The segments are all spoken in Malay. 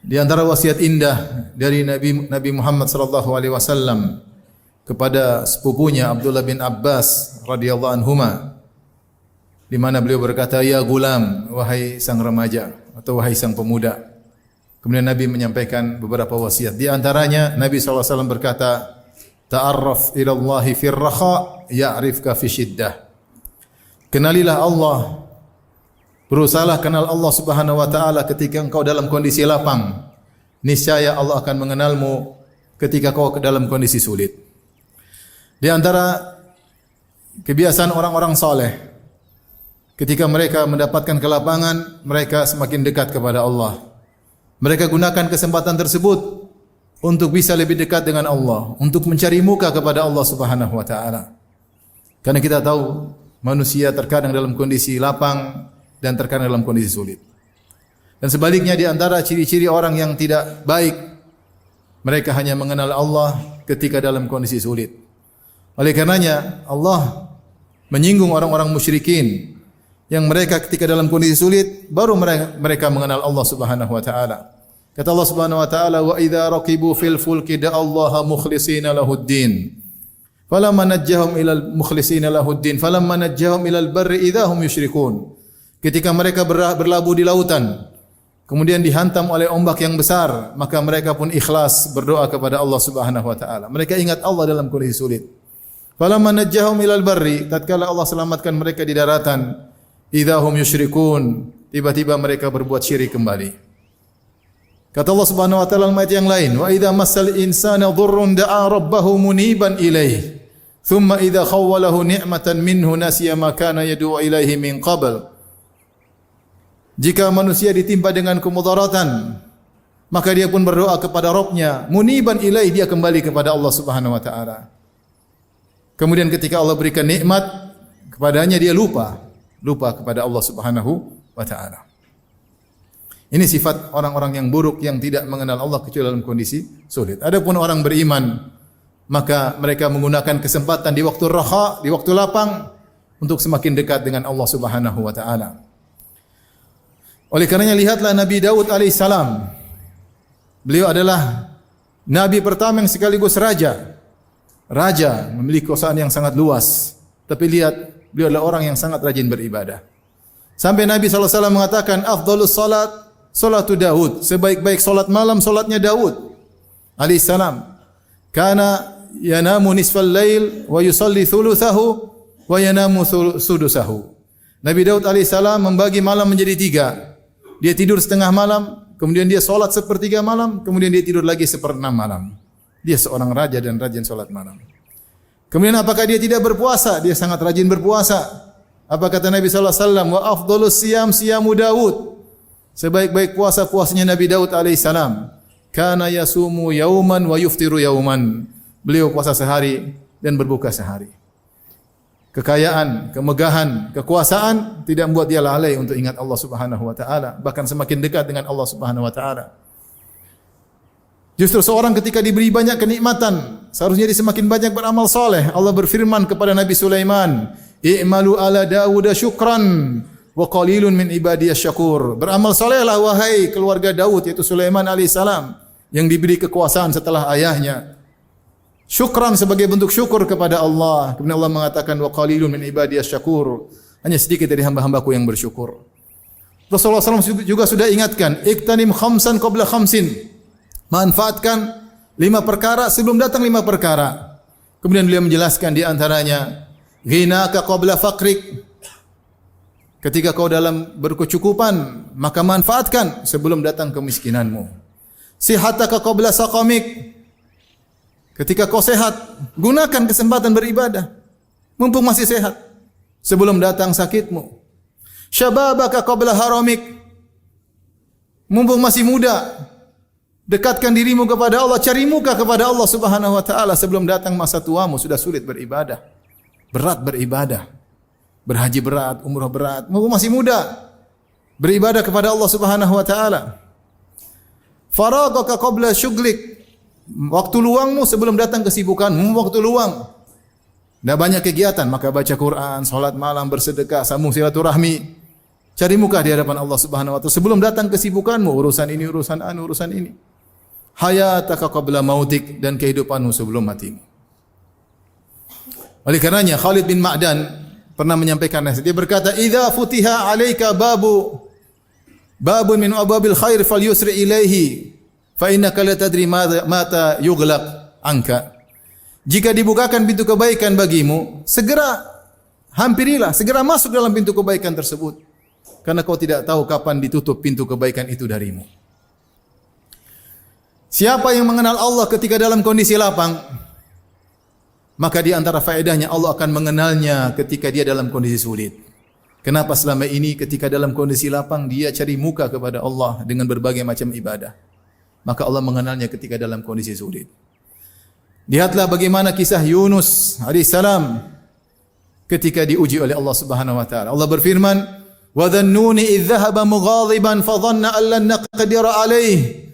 Di antara wasiat indah dari Nabi Muhammad sallallahu alaihi wasallam kepada sepupunya Abdullah bin Abbas radhiyallahu anhuma, di mana beliau berkata, "Ya gulam, wahai sang remaja atau wahai sang pemuda." Kemudian Nabi menyampaikan beberapa wasiat. Di antaranya Nabi sallallahu alaihi wasallam berkata, "Ta'arraf ila Allahi fir raha ya'rifka fi syiddah." Kenalilah Allah, berusahalah kenal Allah Subhanahu wa taala ketika engkau dalam kondisi lapang. Niscaya Allah akan mengenalmu ketika kau dalam kondisi sulit. Di antara kebiasaan orang-orang saleh, ketika mereka mendapatkan kelapangan, mereka semakin dekat kepada Allah. Mereka gunakan kesempatan tersebut untuk bisa lebih dekat dengan Allah, untuk mencari muka kepada Allah Subhanahu wa taala. Karena kita tahu manusia terkadang dalam kondisi lapang dan terkadang dalam kondisi sulit. Dan sebaliknya di antara ciri-ciri orang yang tidak baik, mereka hanya mengenal Allah ketika dalam kondisi sulit. Oleh karenanya Allah menyinggung orang-orang musyrikin yang mereka ketika dalam kondisi sulit baru mereka mengenal Allah Subhanahu wa taala. Kata Allah Subhanahu wa taala, "Wa idza raqibu fil fulki da'allaha mukhlishina lahuddin." Falamma najjahum ilal mukhlishina lahuddin falamma najjahum ilal barri idza hum yusyrikun. Ketika mereka berlabuh di lautan, kemudian dihantam oleh ombak yang besar, maka mereka pun ikhlas berdoa kepada Allah Subhanahu wa taala. Mereka ingat Allah dalam kondisi sulit. Falamma najjahum ilal barri, tatkala Allah selamatkan mereka di daratan, idza hum yusyrikun, tiba-tiba mereka berbuat syirik kembali. Kata Allah Subhanahu wa taala dalam ayat yang lain, "Wa idza massal insana dhurrun da'a rabbahu muniban ilaihi, thumma idza khawwalahu ni'matan minhu nasiya ma kana yad'u ilaihi min qabl." Jika manusia ditimpa dengan kemudaratan, maka dia pun berdoa kepada Rabb-Nya, muniban ilaihi, dia kembali kepada Allah Subhanahu wa taala. Kemudian ketika Allah berikan nikmat kepadanya, dia lupa kepada Allah Subhanahu wa taala. Ini sifat orang-orang yang buruk yang tidak mengenal Allah kecuali dalam kondisi sulit. Adapun orang beriman, maka mereka menggunakan kesempatan di waktu raha, di waktu lapang untuk semakin dekat dengan Allah Subhanahu wa taala. Oleh karenanya lihatlah Nabi Daud alaihissalam. Beliau adalah nabi pertama yang sekaligus raja. Raja memiliki kekuasaan yang sangat luas. Tapi lihat, beliau adalah orang yang sangat rajin beribadah. Sampai Nabi SAW mengatakan, "Afdhalus salat salatu Daud." Sebaik-baik salat malam salatnya Daud alaihissalam. Kana yanamu nisfal lail wa yusalli thuluthahu wa yanamu sudusahu. Nabi Daud alaihissalam membagi malam menjadi 3. Dia tidur setengah malam, kemudian dia salat sepertiga malam, kemudian dia tidur lagi 1/6 malam. Dia seorang raja dan rajin salat malam. Kemudian apakah dia tidak berpuasa? Dia sangat rajin berpuasa. Apa kata Nabi sallallahu alaihi wasallam? "Wa afdhalus siyam siyamu Daud." Sebaik-baik puasa puasanya Nabi Daud alaihissalam. Kana yasumu yauman wa yuftiru yauman. Beliau puasa sehari dan berbuka sehari. Kekayaan, kemegahan, kekuasaan tidak membuat dia lalai untuk ingat Allah Subhanahu wa taala, bahkan semakin dekat dengan Allah Subhanahu wa taala. Justru seorang ketika diberi banyak kenikmatan, seharusnya dia semakin banyak beramal saleh. Allah berfirman kepada Nabi Sulaiman, "I'malu ala Dawud syukran wa qalilun min ibadiyas syakur." Beramal salehlah wahai keluarga Daud, yaitu Sulaiman alaihissalam, yang diberi kekuasaan setelah ayahnya. Syukran sebagai bentuk syukur kepada Allah. Kemudian Allah mengatakan, "Wa qalilun min ibadiyas syakur." Hanya sedikit dari hamba-hambaku yang bersyukur. Rasulullah SAW juga sudah ingatkan, "Iktanim khamsan qabla khamsin." Manfaatkan 5 perkara sebelum datang 5 perkara. Kemudian beliau menjelaskan di antaranya, "Ghinaka qabla faqrik." Ketika kau dalam berkecukupan, maka manfaatkan sebelum datang kemiskinanmu. "Sihataka qabla saqamik." Ketika kau sehat, gunakan kesempatan beribadah mumpung masih sehat sebelum datang sakitmu. "Syababaka qabla haramik." Mumpung masih muda, dekatkan dirimu kepada Allah, cari muka kepada Allah Subhanahu wa taala sebelum datang masa tuamu sudah sulit beribadah, berat beribadah. Berhaji berat, umrah berat, mumpung masih muda, beribadah kepada Allah Subhanahu wa taala. "Faragaka qabla syughlik." Waktu luangmu sebelum datang kesibukanmu, waktu luang. Tidak banyak kegiatan, maka baca Quran, salat malam, bersedekah, sambung silaturahmi. Cari muka di hadapan Allah Subhanahu wa taala sebelum datang kesibukanmu, urusan ini, urusan anu, urusan ini. Hayataka qabla mautik, dan kehidupanmu sebelum matimu. Oleh karenanya Khalid bin Ma'dan pernah menyampaikan nasihat. Dia berkata, "Idza futiha 'alaika babun min abwabil khair falyusri ilaihi fa innaka la tadri mata yughlaq anka." Jika dibukakan pintu kebaikan bagimu, segera hampirilah, segera masuk dalam pintu kebaikan tersebut. Karena kau tidak tahu kapan ditutup pintu kebaikan itu darimu. Siapa yang mengenal Allah ketika dalam kondisi lapang, maka di antara faedahnya Allah akan mengenalnya ketika dia dalam kondisi sulit. Kenapa selama ini ketika dalam kondisi lapang dia cari muka kepada Allah dengan berbagai macam ibadah, maka Allah mengenalnya ketika dalam kondisi sulit. Lihatlah bagaimana kisah Yunus alaihissalam ketika diuji oleh Allah Subhanahu wa taala. Allah berfirman, "Wa dhannuni idh dhahaba mughadiban fa dhanna an lan naqdir alayhi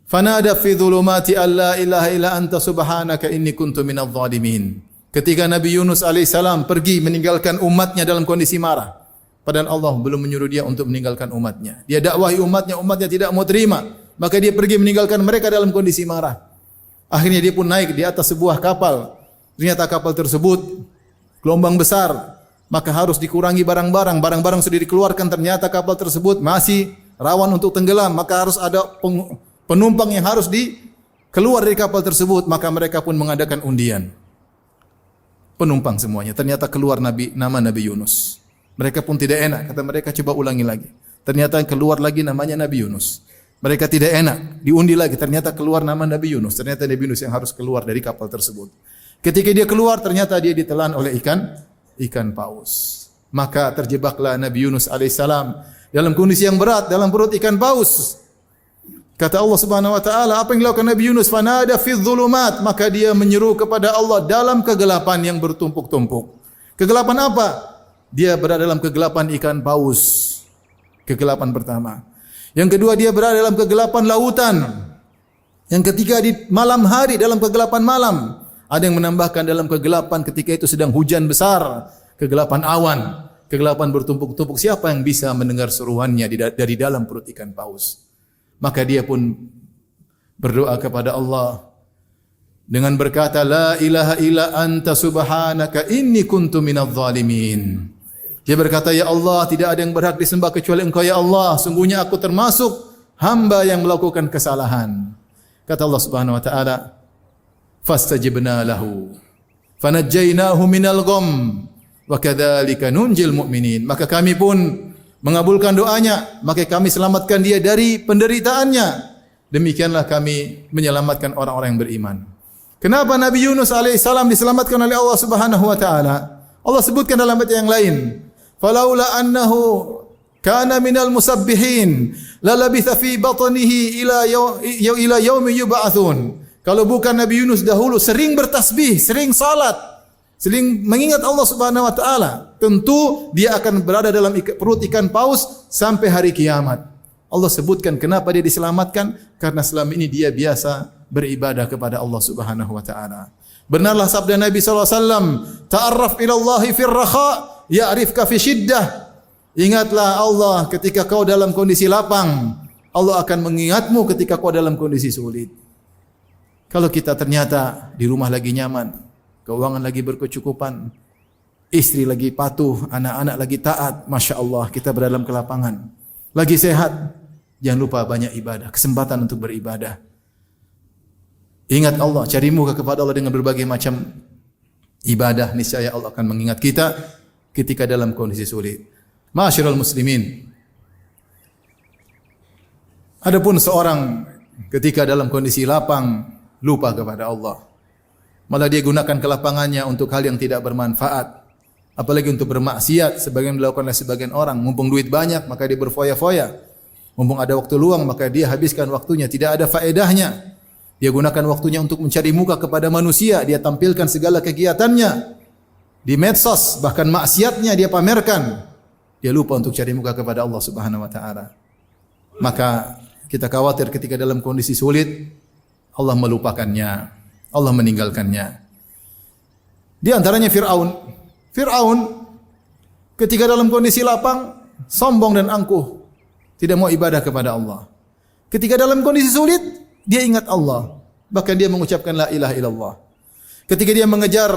fanada fi dhulumati an la ilaha illa anta subhanaka inni kuntu minadh dhalimin." Ketika Nabi Yunus alaihissalam pergi meninggalkan umatnya dalam kondisi marah, padahal Allah belum menyuruh dia untuk meninggalkan umatnya. Dia dakwahi umatnya, umatnya tidak mau terima, maka dia pergi meninggalkan mereka dalam kondisi marah. Akhirnya dia pun naik di atas sebuah kapal. Ternyata kapal tersebut gelombang besar, maka harus dikurangi barang-barang. Barang-barang sudah dikeluarkan, ternyata kapal tersebut masih rawan untuk tenggelam, maka harus ada penumpang yang harus keluar dari kapal tersebut. Maka mereka pun mengadakan undian. Penumpang semuanya. Ternyata keluar nama Nabi Yunus. Mereka pun tidak enak. Kata mereka, coba ulangi lagi. Ternyata keluar lagi namanya Nabi Yunus. Mereka tidak enak, diundi lagi, ternyata keluar nama Nabi Yunus. Ternyata Nabi Yunus yang harus keluar dari kapal tersebut. Ketika dia keluar, ternyata dia ditelan oleh ikan paus. Maka terjebaklah Nabi Yunus alaihissalam dalam kondisi yang berat, dalam perut ikan paus. Kata Allah Subhanahu wa taala, apa yang dilakukan Nabi Yunus? Fanada fi dhulumat, maka dia menyeru kepada Allah dalam kegelapan yang bertumpuk-tumpuk. Kegelapan apa? Dia berada dalam kegelapan ikan paus. Kegelapan pertama. Yang kedua, dia berada dalam kegelapan lautan. Yang ketiga, di malam hari dalam kegelapan malam. Ada yang menambahkan dalam kegelapan ketika itu sedang hujan besar, kegelapan awan, kegelapan bertumpuk-tumpuk. Siapa yang bisa mendengar seruannya dari dalam perut ikan paus? Maka dia pun berdoa kepada Allah dengan berkata, La ilaha illa anta subhanaka inni kuntu minadh dhalimin. Dia berkata, Ya Allah, tidak ada yang berhak disembah kecuali Engkau, Ya Allah. Sungguhnya aku termasuk hamba yang melakukan kesalahan. Kata Allah Subhanahu wa taala, fastajibna lahu fanajjaynahu minal gham wa kadzalika nunjil mu'minin. Maka kami pun mengabulkan doanya, maka kami selamatkan dia dari penderitaannya. Demikianlah kami menyelamatkan orang-orang yang beriman. Kenapa Nabi Yunus alaihissalam diselamatkan oleh Allah Subhanahu wa taala? Allah sebutkan dalam ayat yang lain, falaula annahu kana minal musabbihin lalabitha fi batnihi ila yaumi yub'atsun. Kalau bukan Nabi Yunus dahulu sering bertasbih, sering salat, sering mengingat Allah Subhanahu wa taala, tentu dia akan berada dalam perut ikan paus sampai hari kiamat. Allah sebutkan kenapa dia diselamatkan, karena selama ini dia biasa beribadah kepada Allah Subhanahu wa taala. Benarlah sabda Nabi sallallahu alaihi wasallam, ta'arraf ila Allahi fir rakha ya'rifka fi syiddah. Ingatlah Allah ketika kau dalam kondisi lapang, Allah akan mengingatmu ketika kau dalam kondisi sulit. Kalau kita ternyata di rumah lagi nyaman, keuangan lagi berkecukupan, istri lagi patuh, anak-anak lagi taat, Masya Allah, kita berada dalam kelapangan. Lagi sehat, jangan lupa banyak ibadah, kesempatan untuk beribadah. Ingat Allah, cari muka kepada Allah dengan berbagai macam ibadah, niscaya Allah akan mengingat kita ketika dalam kondisi sulit. Ma'asyiral muslimin. Adapun seorang ketika dalam kondisi lapang lupa kepada Allah, malah dia gunakan kelapangannya untuk hal yang tidak bermanfaat, apalagi untuk bermaksiat, sebagaimana dilakukan oleh sebagian orang. Mumpung duit banyak, maka dia berfoya-foya. Mumpung ada waktu luang, maka dia habiskan waktunya, tidak ada faedahnya. Dia gunakan waktunya untuk mencari muka kepada manusia. Dia tampilkan segala kegiatannya di medsos, bahkan maksiatnya dia pamerkan. Dia lupa untuk cari muka kepada Allah Subhanahu wa taala. Maka kita khawatir ketika dalam kondisi sulit, Allah melupakannya, Allah meninggalkannya. Di antaranya Fir'aun. Fir'aun ketika dalam kondisi lapang, sombong dan angkuh, tidak mau ibadah kepada Allah. Ketika dalam kondisi sulit, dia ingat Allah, bahkan dia mengucapkan la ilaha illallah. Ketika dia mengejar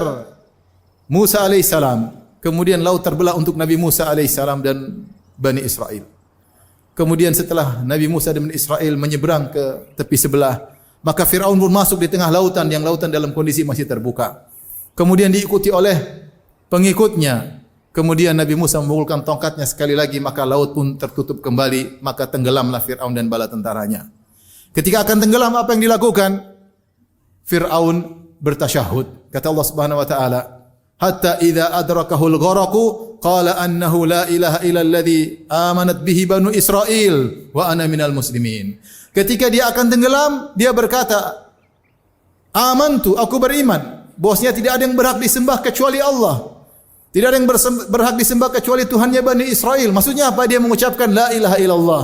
Musa alaihissalam, kemudian laut terbelah untuk Nabi Musa alaihissalam dan Bani Israel. Kemudian setelah Nabi Musa dan Bani Israel menyeberang ke tepi sebelah, maka Fir'aun pun masuk di tengah lautan, yang lautan dalam kondisi masih terbuka. Kemudian diikuti oleh pengikutnya. Kemudian Nabi Musa memukulkan tongkatnya sekali lagi, maka laut pun tertutup kembali, maka tenggelamlah Fir'aun dan bala tentaranya. Ketika akan tenggelam, apa yang dilakukan? Fir'aun bertasyahud. Kata Allah Subhanahu wa taala, hatta idza adrakahul gharaqu qala annahu la ilaha illa alladhi amanat bihi banu Israil wa ana minal muslimin. Ketika dia akan tenggelam, dia berkata, amantu, aku beriman bahwasanya tidak ada yang berhak disembah kecuali Allah. Tidak ada yang berhak disembah kecuali Tuhannya Bani Israel. Maksudnya apa? Dia mengucapkan la ilaha illallah.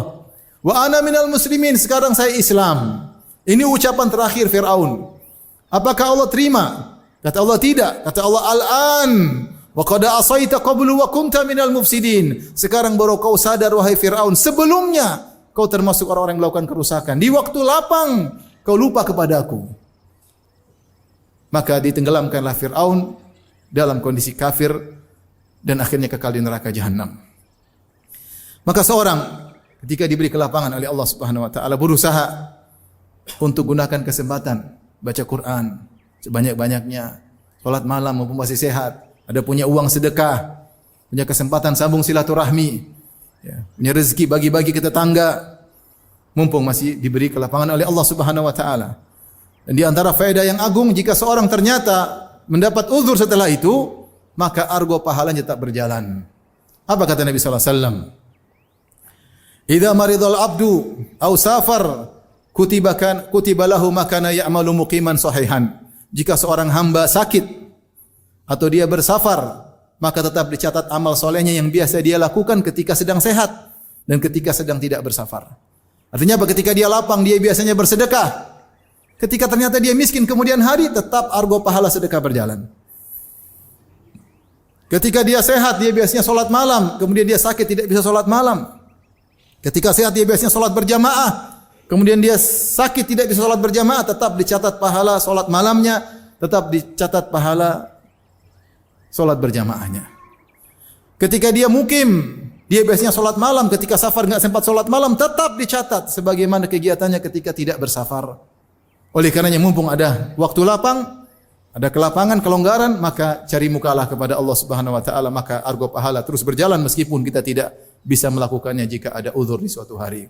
Wa ana minal muslimin, sekarang saya Islam. Ini ucapan terakhir Fir'aun. Apakah Allah terima? Kata Allah tidak. Kata Allah, al-an wa qad asaita qablu wa kunta minal mufsidin. Sekarang baru kau sadar wahai Fir'aun, sebelumnya kau termasuk orang-orang yang melakukan kerusakan. Di waktu lapang kau lupa kepadaku. Maka ditenggelamkanlah Fir'aun dalam kondisi kafir dan akhirnya kekal di neraka jahanam. Maka seorang ketika diberi kelapangan oleh Allah Subhanahu wa taala berusaha untuk gunakan kesempatan baca Quran sebanyak-banyaknya, salat malam mumpung masih sehat, ada punya uang sedekah, punya kesempatan sambung silaturahmi, ya, punya rezeki bagi-bagi ke tetangga mumpung masih diberi kelapangan oleh Allah Subhanahu wa taala. Dan di antara faedah yang agung, jika seorang ternyata mendapat uzur setelah itu, maka argo pahalanya tetap berjalan. Apa kata Nabi sallallahu alaihi wasallam? Idza maridal abdu aw safar kutiba lahu ma kana ya'malu muqiman sahihan. Jika seorang hamba sakit atau dia bersafar, maka tetap dicatat amal solehnya yang biasa dia lakukan ketika sedang sehat dan ketika sedang tidak bersafar. Artinya apa? Ketika dia lapang, dia biasanya bersedekah. Ketika ternyata dia miskin kemudian hari, tetap argo pahala sedekah berjalan. Ketika dia sehat, dia biasanya solat malam, kemudian dia sakit tidak bisa solat malam. Ketika sehat, dia biasanya solat berjamaah, kemudian dia sakit tidak bisa solat berjamaah, tetap dicatat pahala solat malamnya, tetap dicatat pahala solat berjamaahnya. Ketika dia mukim, dia biasanya solat malam, ketika safar enggak sempat solat malam, tetap dicatat sebagaimana kegiatannya ketika tidak bersafar. Oleh karenanya mumpung ada waktu lapang, ada kelapangan, kelonggaran, maka cari mukalah kepada Allah Subhanahu wa taala, maka argo pahala terus berjalan meskipun kita tidak bisa melakukannya jika ada uzur di suatu hari.